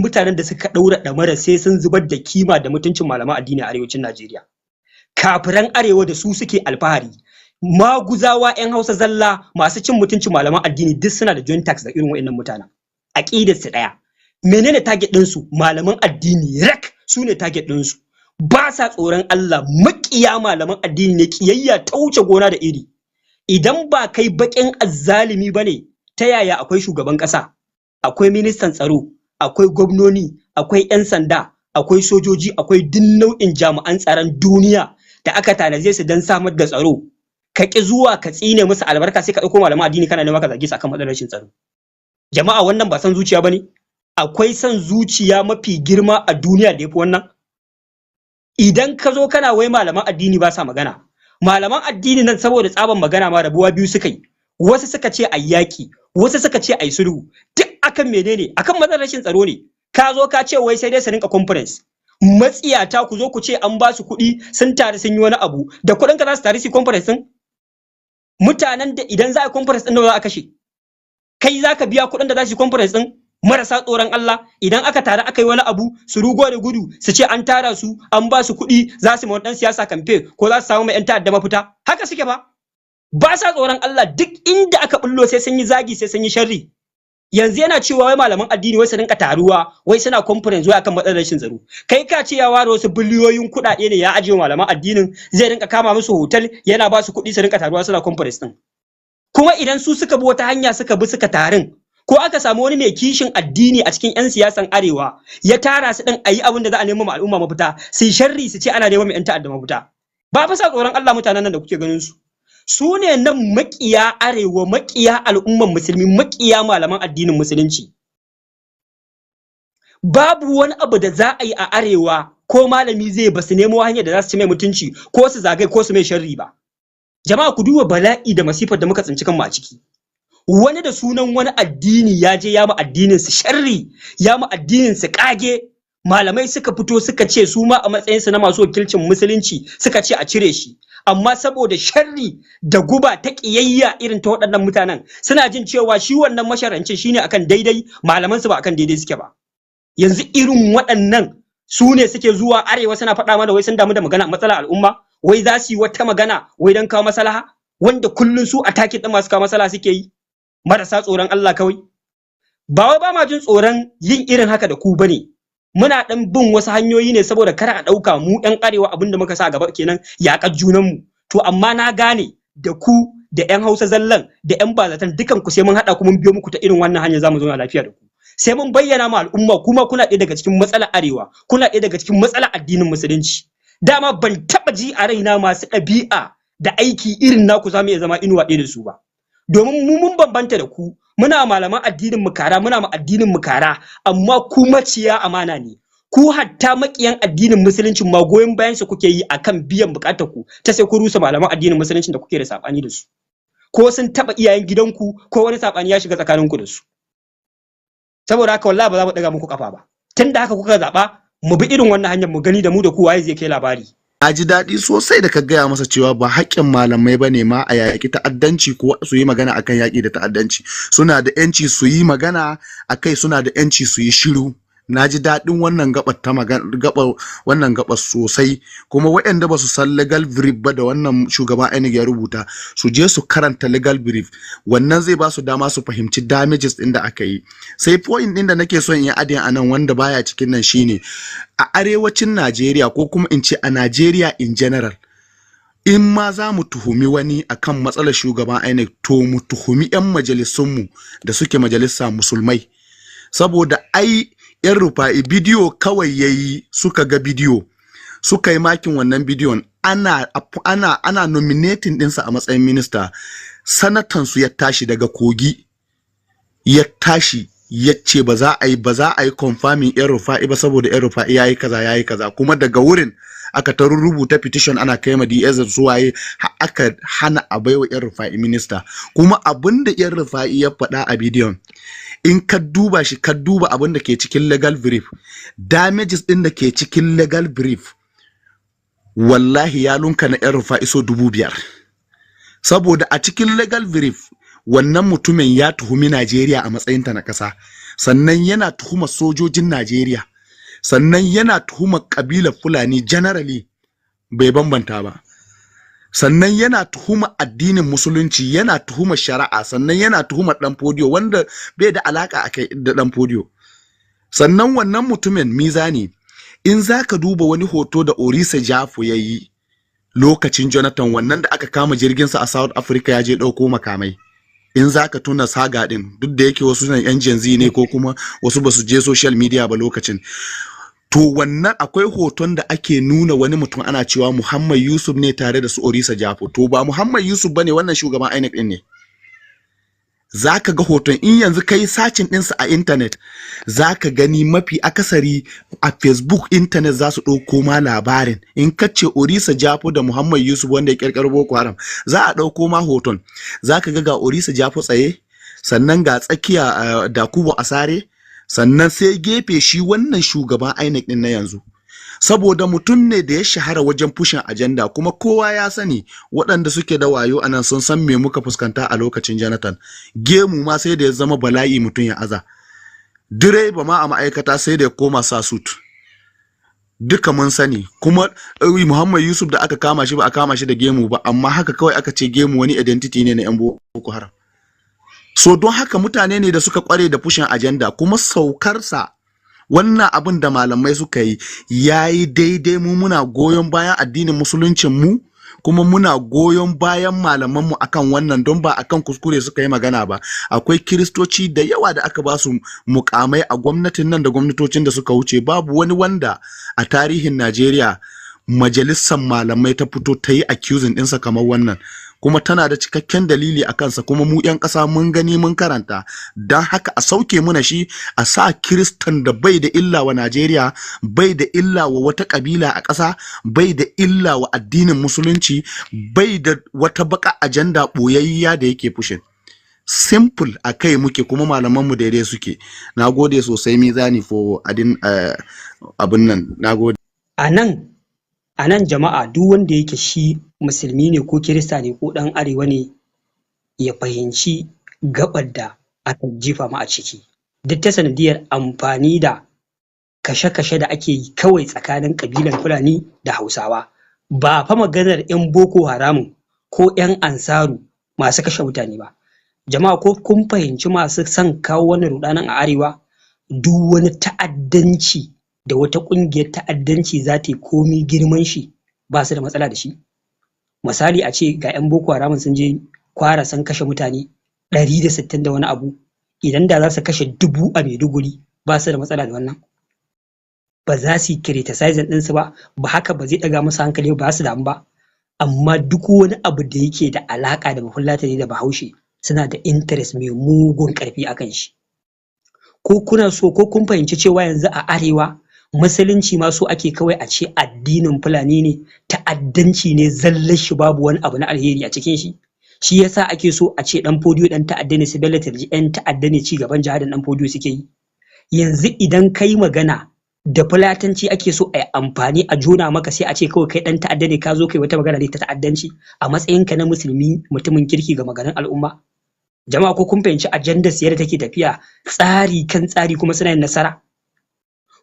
mutanen da suka daura damara sai sun zubar da kima da mutuncin malaman addini a arewacin Najeriya. Kafiran arewa da su suke alfahari. Maguzawa 'yan Hausa zalla masu cin mutuncin malaman addini duk suna da joint tax da irin waɗannan mutanen. Aqidar su daya. Menene target din su? Malaman addini rak su ne target din su. Ba sa tsoron Allah, makiya malaman addini ne, kiyayya ta wuce gona da iri. Idan ba kai bakin azzalimi bane, ta yaya akwai shugaban kasa, akwai ministan tsaro, akwai gwamnoni, akwai 'yan sanda, akwai sojoji, akwai duk nau'in jami'an tsaron duniya da aka tanaje su don samar da tsaro. Ka ki zuwa ka tsine musu albarka sai ka dauko malaman addini kana nema ka zage su akan matsalar rashin tsaro. Jama'a, wannan ba san zuciya bane? Akwai san zuciya mafi girma a duniya da yafi wannan? Idan ka zo kana wai malaman addini ba sa magana, malaman addini nan saboda tsaban magana ma rabuwa biyu suka yi. Wasu suka ce ayi yaki, wasu suka ce ayi sulhu. Duk akan menene? Akan matsalar rashin tsaro ne. Ka zo ka ce wai sai dai su rinka conference. Matsiyata ku zo ku ce an ba su kuɗi sun tare sun yi wani abu, da kuɗin ka za su tare su conference din? Mutanen da idan za a conference din da za a kashe, kai za ka biya kuɗin da za su conference din? Marasa tsoron Allah, idan aka tare aka yi wani abu su rugo da gudu su ce an tara su an ba su kuɗi za su ma dan siyasa campaign ko za su samu mai 'yan ta'adda mafita. Haka suke ba sa tsoron Allah, duk inda aka bullo sai sun yi zagi sai sun yi sharri. Yanzu yana cewa wai malaman addini wai su rinka taruwa wai suna conference wai akan matsalar rashin tsaro. Kai ka ce ya ware wasu biliyoyin kuɗaɗe ne ya ajiye malaman addinin zai rinka kama musu hotel yana ba su kuɗi su rinka taruwa suna conference din. Kuma idan su suka bi wata hanya suka bi suka tarin, ko aka samu wani mai kishin addini a cikin 'yan siyasan arewa ya tara su din ayi abin da za a nemo ma al'umma mafita, sai sharri su ce ana neman mai 'yan ta'adda mafita. Ba fa sa tsoron Allah mutanen nan da kuke ganin su. Su ne nan makiya arewa, makiya al'umman musulmi, makiya malaman addinin musulunci. Babu wani abu da za a yi a arewa ko malami zai ba su nemo hanyar da za su ci mai mutunci ko su zagai ko su mai sharri ba. Jama'a, ku duba bala'i da masifar da muka tsinci kanmu a ciki. Wani da sunan wani addini ya je ya mu addinin su sharri, ya mu addinin su kage. Malamai suka fito suka ce su ma a matsayinsu na masu wakilcin musulunci suka ce a cire shi. Amma saboda sharri da guba ta kiyayya irin ta waɗannan mutanen, suna jin cewa shi wannan masharancin shine akan daidai, malaman su ba akan daidai suke ba. Yanzu irin waɗannan su ne suke zuwa arewa suna faɗa mana wai sun damu da magana matsalar al'umma, wai za su yi wata magana wai don kawo maslaha, wanda kullun su a take din masu kawo maslaha suke yi. Marasa tsoron Allah kawai. Ba wai ba ma jin tsoron yin irin haka da ku bane. Muna dan bin wasu hanyoyi ne saboda kar a dauka mu ɗan arewa abinda muka sa gaba kenan yaƙar junan mu. To amma na gane da ku da ƴan Hausa zallan da ƴan bazatan dukan ku sai mun hada ku mun biyo muku ta irin wannan hanya zamu zauna lafiya da ku. Sai mun bayyana ma al'umma kuma kuna ɗaya daga cikin matsalar arewa, kuna ɗaya daga cikin matsalar addinin musulunci. Dama ban taba ji a raina masu ɗabi'a da aiki irin naku zamu iya zama inuwa ɗaya da su ba. Domin mu mun bambanta da ku, muna malaman addinin mu kara, muna ma addinin mu kara, amma ku maciya amana ne. Ku hatta makiyan addinin musulunci ma goyon bayan su kuke yi akan biyan bukatar ku ta sai ku rusa malaman addinin musulunci da kuke da sabani da su. Ko sun taba iyayen gidanku ko wani sabani ya shiga tsakanin ku da su. Saboda haka wallahi ba za mu daga muku kafa ba. Tunda haka kuka zaba mu bi irin wannan hanyar mu gani da mu da ku waye zai kai labari. Na ji daɗi sosai da ka gaya masa cewa ba haƙƙin malamai ba ne ma a yaƙi ta'addanci ko su yi magana akan yaƙi da ta'addanci. Suna da ‘yanci su yi magana a kai, suna da ‘yanci su yi shiru. Na ji daɗin wannan wannan gaɓar sosai, kuma waɗanda ba su san legal brief ba da wannan shugaban INEC ya rubuta su je su karanta legal brief, wannan zai ba su dama su fahimci damages ɗin da aka yi. Sai point ɗin da nake son in adin a nan wanda baya cikin nan shine a arewacin Najeriya ko kuma in ce a Najeriya in general, in ma za mu tuhumi wani akan matsalar shugaban INEC to mu tuhumi 'yan majalisunmu da suke majalisa musulmai, saboda ai ‘yan Rufa'i bidiyo kawai yayi, suka ga bidiyo suka yi makin wannan bidiyon, ana nominating ɗinsa a matsayin minista. Sanatansu ya tashi daga Kogi, ya tashi ya ce ba za a yi confirming ‘yan Rufa'i ba saboda ‘yan Rufa'i yayi kaza, kuma daga wurin aka ta rubuta petition ana kai ma DSS suwaye aka hana a baiwa ‘yan Rufa'i minista. Kuma abinda ‘yan Rufa'i ya faɗa a bidiyon, in ka duba shi, ka duba abin da ke cikin legal brief, damages din da ke cikin legal brief wallahi ya lunka na ‘yan Rufa'i so 5,000. Saboda a cikin legal brief wannan mutumin ya tuhumi Najeriya a matsayinta na ƙasa, sannan yana tuhumar sojojin Najeriya, sannan yana tuhumar kabilar Fulani generally bai bambanta ba, sannan yana tuhumar addinin musulunci, yana tuhumar shari'a, sannan yana tuhumar dan fodiyo wanda bai da alaka akai da dan fodiyo. Sannan wannan mutumin Mizani, in zaka duba wani hoto da Orisa Jafo yayi lokacin Jonathan, wannan da aka kama jirginsa a South Africa ya je ɗauko makamai, in zaka tuna saga din, duk da yake wasu yan Gen Z ne ko kuma wasu basu je social media ba lokacin, to wannan akwai hoton da ake nuna wani mutum ana cewa Muhammad Yusuf ne tare da su Orisa Jafo, to ba Muhammad Yusuf bane, wannan shugaban INEC din ne. Zaka ga hoton, in yanzu kai sacin ɗinsa a internet zaka gani mafi akasari a Facebook internet za su ɗauko ma labarin, in kace Orisa Jafo da Muhammad Yusuf wanda ya ƙirƙiro Boko Haram, za a ɗauko ma hoton, zaka ga Orisa Jafo tsaye, sannan ga tsakiya Dakubo Asare, sannan sai gefe shi wannan shugaban INEC din na yanzu. Saboda mutum ne da ya shahara wajen pushin agenda, kuma kowa ya sani waɗanda suke da wayo anan sun san me muka fuskanta a lokacin Jonathan. Gemu ma sai da ya zama bala'i mutum ya aza. Direba ma a ma'aikata sai da ya koma sa suit. Duka mun sani, kuma Muhammad Yusuf da aka kama shi ba a kama shi da gemu ba, amma haka kawai aka ce gemu wani identity ne na 'yan Boko Haram. So don haka mutane ne da suka kware da pushin agenda, kuma saukarsa wannan abin da malamai suka yi yayi daidai. Mu muna goyon bayan addinin musuluncin mu, kuma muna goyon bayan malaman mu akan wannan, don ba akan kuskure suka yi magana ba. Akwai kiristoci da yawa da aka ba su mukamai a gwamnatin nan da gwamnatocin da suka wuce, babu wani wanda a tarihin Najeriya majalisar malamai ta fito ta yi accusing ɗinsa kamar wannan, kuma tana da cikakken dalili a kansa, kuma mu 'yan ƙasa mun gani mun karanta. Don haka a sauke muna shi, a sa kiristan da bai da illa wa Najeriya, bai da illa wa wata ƙabila a ƙasa, bai da illa wa addinin musulunci, bai da wata baka ajanda ɓoyayya da yake fushin. Simple a kai muke, kuma malamanmu daidai suke. Na gode sosai Mizani for abin nan, na gode. A nan jama'a, duk wanda yake shi musulmi ne ko kirista ne ko ɗan arewa ne, ya fahimci gabar da aka jefa mu a ciki. Duk ta sanadiyar amfani da kashe-kashe da ake yi kawai tsakanin ƙabilan Fulani da Hausawa. Ba fa maganar 'yan Boko Haramun ko 'yan Ansaru masu kashe mutane ba. Jama'a, ko kun fahimci masu son kawo wani rudanin a arewa? Duk wani ta'addanci da wata ƙungiyar ta'addanci za ta yi komi girman shi, ba su da matsala da shi. Misali a ce ga 'yan Boko Haram sun je Kwara sun kashe mutane 160 da wani abu, idan da za su kashe 1000 a Maiduguri, ba su da matsala da wannan. Ba za su yi criticizing ɗinsu ba haka ba zai ɗaga musu hankali, ba su damu ba. Amma duk wani abu da yake da alaƙa da Bafulatani da Bahaushe, suna da interest mai mugun ƙarfi a kan shi. Ko kuna so ko kun fahimci cewa yanzu a arewa musulunci ma so ake kawai a ce addinin Fulani ne, ta'addanci ne zallar shi, babu wani abu na alheri a cikin shi. Shi yasa ake so a ce dan Fodiyo dan ta'adda ne, Bello Turji ɗan ta'adda ne, ci gaban jihadin dan Fodiyo suke yi. Yanzu idan kai magana da Fulatanci ake so a yi amfani a jona maka, sai a ce kawai kai dan ta'adda ne, ka zo kai wata magana ne ta ta'addanci a matsayinka na musulmi mutumin kirki ga maganar al'umma. Jama'a, ko kun fahimci ajandar siyar da take tafiya tsari kan tsari, kuma suna yin nasara,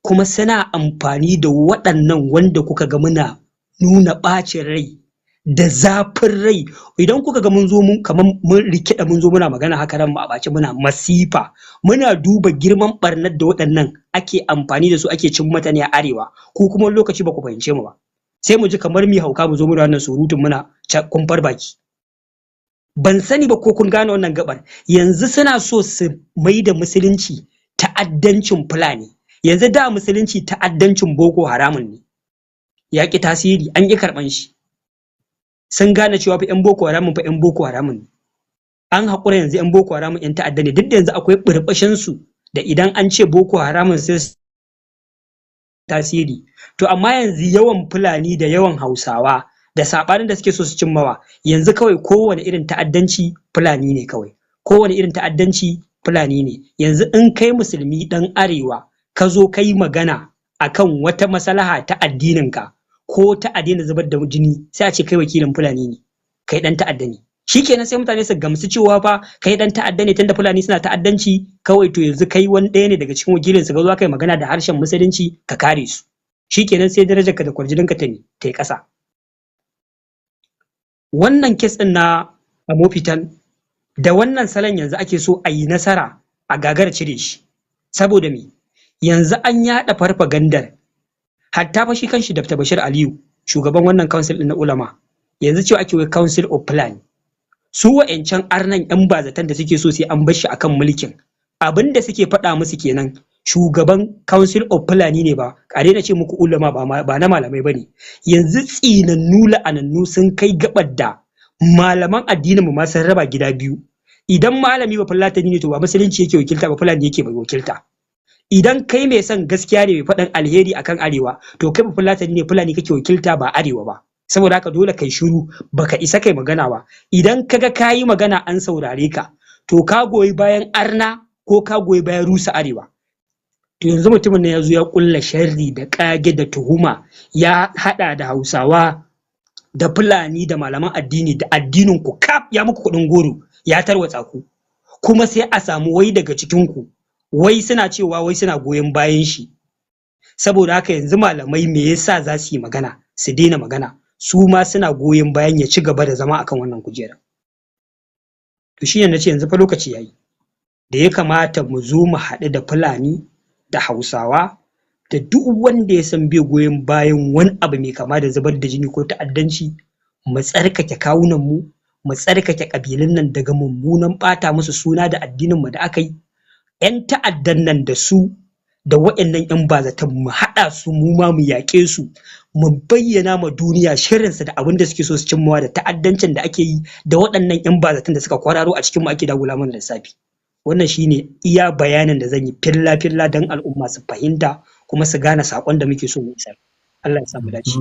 kuma suna amfani da waɗannan wanda kuka ga muna nuna ɓacin rai da zafin rai. Idan kuka ga mun zo kamar mun rikida mun zo muna magana haka ran mu a ɓace, muna masifa, muna duba girman barnar da waɗannan ake amfani da su ake cin mata ne a arewa, ko kuma lokaci ba ku fahimce mu ba, sai mu ji kamar mi hauka mu zo mu da wannan surutun muna kumfar baki. Ban sani ba ko kun gane wannan gabar. Yanzu suna so su mai da musulunci ta'addancin Fulani. Yanzu da musulunci ta'addancin Boko Haramun ne, ya ƙi tasiri, an ƙi karɓan shi. Sun gane cewa fa 'yan Boko Haramun fa 'yan Boko Haramun ne. An haƙura yanzu 'yan Boko Haramun 'yan ta'adda ne, duk da yanzu akwai ɓirɓashin su da idan an ce Boko Haramun sai tasiri. To amma yanzu yawan Fulani da yawan Hausawa da saɓanin da suke so su cimmawa, yanzu kawai kowane irin ta'addanci Fulani ne kawai. Kowane irin ta'addanci Fulani ne. Yanzu in kai musulmi ɗan arewa ka zo kai magana akan wata maslaha ta addininka ko ta addinin zubar da jini, sai a ce kai wakilin Fulani ne, kai dan ta'adda ne. shikenan sai mutane su gamsu cewa fa kai dan ta'adda ne tunda fulani suna ta'addanci kawai to yanzu kai wani ɗaya ne daga cikin wakilin su ga zuwa kai magana da harshen musulunci ka kare su shikenan sai darajarka da kwarjininka ta yi ƙasa. Wannan kes ɗin na Amofitan da wannan salon yanzu ake so a yi nasara a gagar cire shi saboda me yanzu an yaɗa farfagandar hatta fa shi kanshi Dr. Bashir Aliyu shugaban wannan council ɗin na ulama yanzu cewa ake wai council of plan su wa'ancan arnan yan bazatan da suke so sai an bar shi akan mulkin abin da suke faɗa musu kenan shugaban council of fulani ne ba a daina ce muku ulama ba na malamai bane yanzu tsinannu la'anannu sun kai gabar da malaman addinin mu ma sun raba gida biyu idan malami ba fulatani ne to ba musulunci yake wakilta ba fulani yake wakilta idan kai mai son gaskiya ne mai faɗin alheri akan arewa to kai ba fulatani ne fulani kake wakilta ba arewa ba saboda haka dole kai shiru baka isa kai magana ba idan kaga kayi magana an saurare ka to ka goyi bayan arna ko ka goyi bayan rusa arewa to yanzu mutumin ne ya zo ya kulla sharri da kage da tuhuma ya hada da Hausawa da Fulani da malaman addini da addinin ku kaf ya muku kudin goro ya tarwatsa ku kuma sai a samu wai daga cikin ku wai suna cewa wai suna goyon bayan shi saboda haka yanzu malamai me yasa za su yi magana su daina magana su ma suna goyon bayan ya ci gaba da zama akan wannan kujera to shi ne nace yanzu fa lokaci yayi da ya kamata mu zo mu haɗu da Fulani da Hausawa da duk wanda ya san bai goyon bayan wani abu mai kama da zubar da jini ko ta'addanci mu tsarkake kawunan mu tsarkake kabilun nan daga mummunan bata musu suna da addinin mu da aka yi yan ta'addan nan da su da waɗannan yan bazatan mu haɗa su mu ma mu yaƙe su mu bayyana ma duniya shirinsa da abin da suke so su cimmawa da ta'addancin da ake yi da waɗannan yan bazatan da suka kwararo a cikin mu ake dagula mana lissafi wannan shine iya bayanin da zan yi filla don al'umma su fahimta kuma su gane sakon da muke so mu isar. Allah ya samu dace.